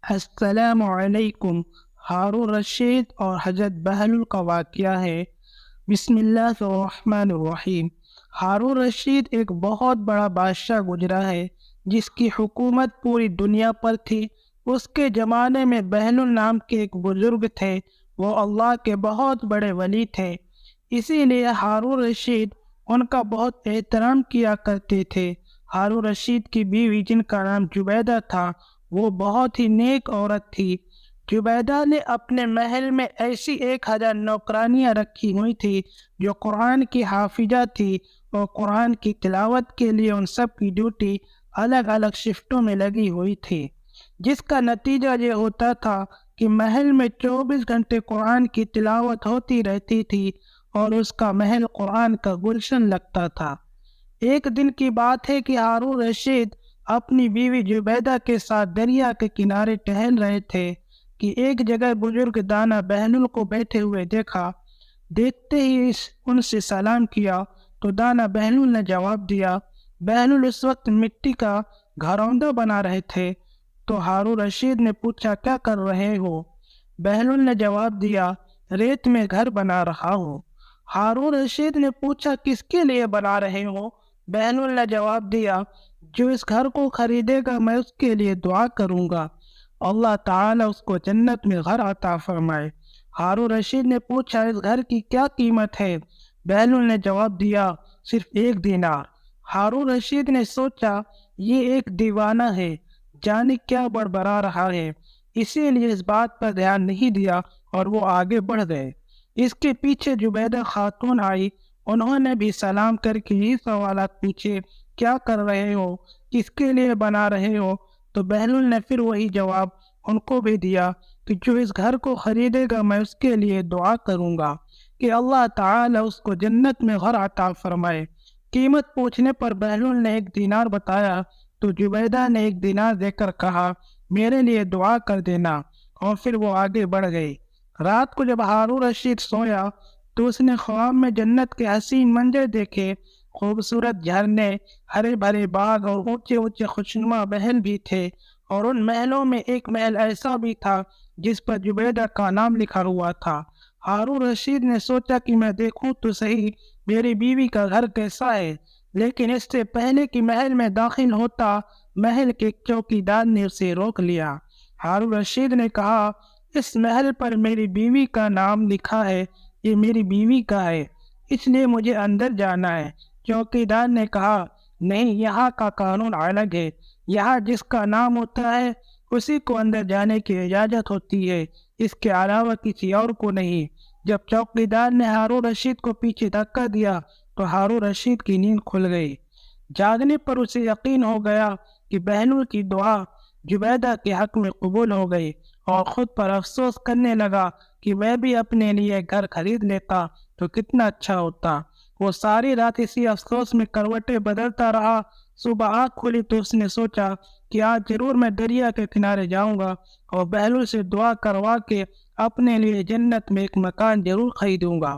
السلام علیکم۔ ہارون رشید اور حضرت بہلول کا واقعہ ہے۔ بسم اللہ الرحمن الرحیم۔ ہارون رشید ایک بہت بڑا بادشاہ گزرا ہے جس کی حکومت پوری دنیا پر تھی۔ اس کے زمانے میں بہلول نام کے ایک بزرگ تھے، وہ اللہ کے بہت بڑے ولی تھے، اسی لیے ہارون رشید ان کا بہت احترام کیا کرتے تھے۔ ہارون رشید کی بیوی جن کا نام زبیدہ تھا، وہ بہت ہی نیک عورت تھی۔ زبیدہ نے اپنے محل میں ایسی 1000 نوکرانیاں رکھی ہوئی تھی جو قرآن کی حافظہ تھی، اور قرآن کی تلاوت کے لیے ان سب کی ڈیوٹی الگ الگ شفٹوں میں لگی ہوئی تھی، جس کا نتیجہ یہ ہوتا تھا کہ محل میں 24 گھنٹے قرآن کی تلاوت ہوتی رہتی تھی اور اس کا محل قرآن کا گلشن لگتا تھا۔ ایک دن کی بات ہے کہ ہارون رشید اپنی بیوی زبیدہ کے ساتھ دریا کے کنارے ٹہل رہے تھے کہ ایک جگہ بزرگ دانا بہلول کو بیٹھے ہوئے دیکھا۔ دیکھتے ہی ان سے سلام کیا تو دانا بہلول نے جواب دیا۔ بہلول اس وقت مٹی کا گھروندہ بنا رہے تھے، تو ہارون رشید نے پوچھا کیا کر رہے ہو؟ بہلول نے جواب دیا ریت میں گھر بنا رہا ہوں۔ ہارون رشید نے پوچھا کس کے لیے بنا رہے ہو؟ بہلول نے جواب دیا جو اس گھر کو خریدے گا میں اس کے لیے دعا کروں گا، اللہ تعالیٰ اس کو جنت میں گھر عطا فرمائے۔ ہارون رشید نے پوچھا اس گھر کی کیا قیمت ہے؟ بہلول نے جواب دیا صرف 1 دینار۔ ہارون رشید نے سوچا یہ ایک دیوانہ ہے، جانے کیا بڑبڑا رہا ہے، اسی لیے اس بات پر دھیان نہیں دیا اور وہ آگے بڑھ گئے۔ اس کے پیچھے زبیدہ خاتون آئی، انہوں نے بھی سلام کر کے یہ سوالات پوچھے کیا کر رہے ہو، کس کے لیے بنا رہے ہو؟ تو بہلول نے پھر وہی جواب ان کو بھی دیا کہ جو اس گھر کو خریدے گا میں اس کے لیے دعا کروں گا کہ اللہ تعالی اس کو جنت میں گھر عطا فرمائے۔ قیمت پوچھنے پر بہلول نے 1 دینار بتایا تو زبیدہ نے 1 دینار دے کر کہا میرے لیے دعا کر دینا، اور پھر وہ آگے بڑھ گئی۔ رات کو جب ہارون رشید سویا تو اس نے خواب میں جنت کے حسین منظر دیکھے، خوبصورت جھرنے، ہرے بھرے باغ اور اونچے اونچے خوشنما محل بھی تھے، اور ان محلوں میں ایک محل ایسا بھی تھا جس پر زبیدہ کا نام لکھا ہوا تھا۔ ہارون رشید نے سوچا کہ میں دیکھوں تو صحیح میری بیوی کا گھر کیسا ہے، لیکن اس سے پہلے کہ محل میں داخل ہوتا محل کے چوکیدار نے اسے روک لیا۔ ہارون رشید نے کہا اس محل پر میری بیوی کا نام لکھا ہے، یہ میری بیوی کا ہے، اس لیے مجھے اندر جانا ہے۔ چوکیدار نے کہا نہیں، یہاں کا قانون الگ ہے، یہاں جس کا نام ہوتا ہے اسی کو اندر جانے کی اجازت ہوتی ہے، اس کے علاوہ کسی اور کو نہیں۔ جب چوکیدار نے ہارون رشید کو پیچھے دھکا دیا تو ہارون رشید کی نیند کھل گئی۔ جاگنے پر اسے یقین ہو گیا کہ بہلول کی دعا زبیدہ کے حق میں قبول ہو گئی، اور خود پر افسوس کرنے لگا کہ میں بھی اپنے لیے گھر خرید لیتا تو کتنا اچھا ہوتا۔ وہ ساری رات اسی افسوس میں کروٹیں بدلتا رہا۔ صبح آنکھ کھلی تو اس نے سوچا کہ آج ضرور میں دریا کے کنارے جاؤں گا اور بہلول سے دعا کروا کے اپنے لیے جنت میں ایک مکان ضرور خریدوں گا۔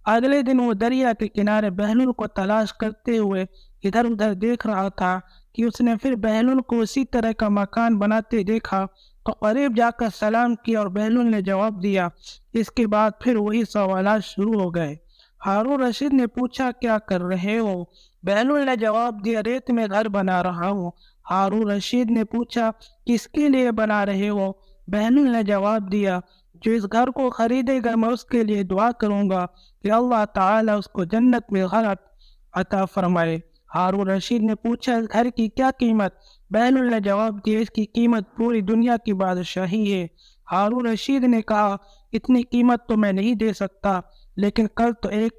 اگلے دن وہ دریا کے کنارے بہلول کو تلاش کرتے ہوئے ادھر ادھر دیکھ رہا تھا کہ اس نے پھر بہلول کو اسی طرح کا مکان بناتے دیکھا تو قریب جا کر سلام کیا اور بہلول نے جواب دیا۔ اس کے بعد پھر وہی سوالات شروع ہو گئے۔ ہارون رشید نے پوچھا کیا کر رہے ہو؟ بہلول نے جواب دیا ریت میں گھر بنا رہا ہوں۔ ہارون رشید نے پوچھا کس کے لیے بنا رہے ہو؟ بہلول نے جواب دیا جو اس گھر کو خریدے گا میں اس کے لیے دعا کروں گا کہ اللہ تعالیٰ اس کو جنت میں گھر عطا فرمائے۔ ہارون رشید نے پوچھا اس گھر کی کیا قیمت؟ بہلول نے جواب دیا اس کی قیمت پوری دنیا کی بادشاہی ہے۔ ہارون رشید نے کہا اتنی قیمت تو میں نہیں دے سکتا، لیکن کل تو 1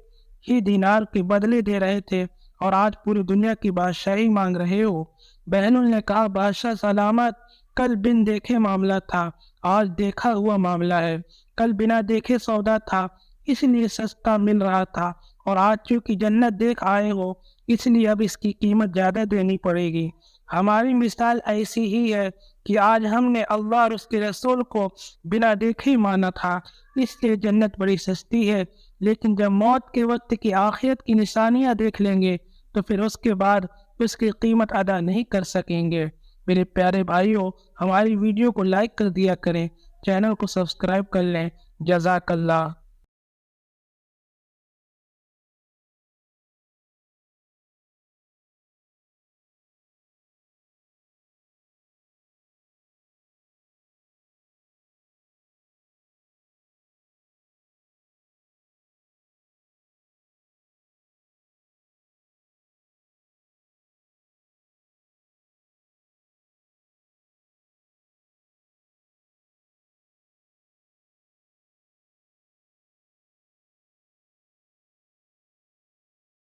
ہی دینار کے بدلے دے رہے تھے اور آج پوری دنیا کی بادشاہی مانگ رہے ہو۔ بہلول نے کہا بادشاہ سلامت، کل بن دیکھے معاملہ تھا، آج دیکھا ہوا معاملہ ہے۔ کل بنا دیکھے سودا تھا اس لیے سستا مل رہا تھا، اور آج چونکہ جنت دیکھ آئے ہو اس لیے اب اس کی قیمت زیادہ دینی پڑے گی۔ ہماری مثال ایسی ہی ہے کہ آج ہم نے اللہ اور اس کے رسول کو بنا دیکھے ہی مانا تھا، اس لیے جنت بڑی سستی ہے، لیکن جب موت کے وقت کی آخرت کی نشانیاں دیکھ لیں گے تو پھر اس کے بعد اس کی قیمت ادا نہیں کر سکیں گے۔ میرے پیارے بھائیوں، ہماری ویڈیو کو لائک کر دیا کریں، چینل کو سبسکرائب کر لیں۔ جزاک اللہ۔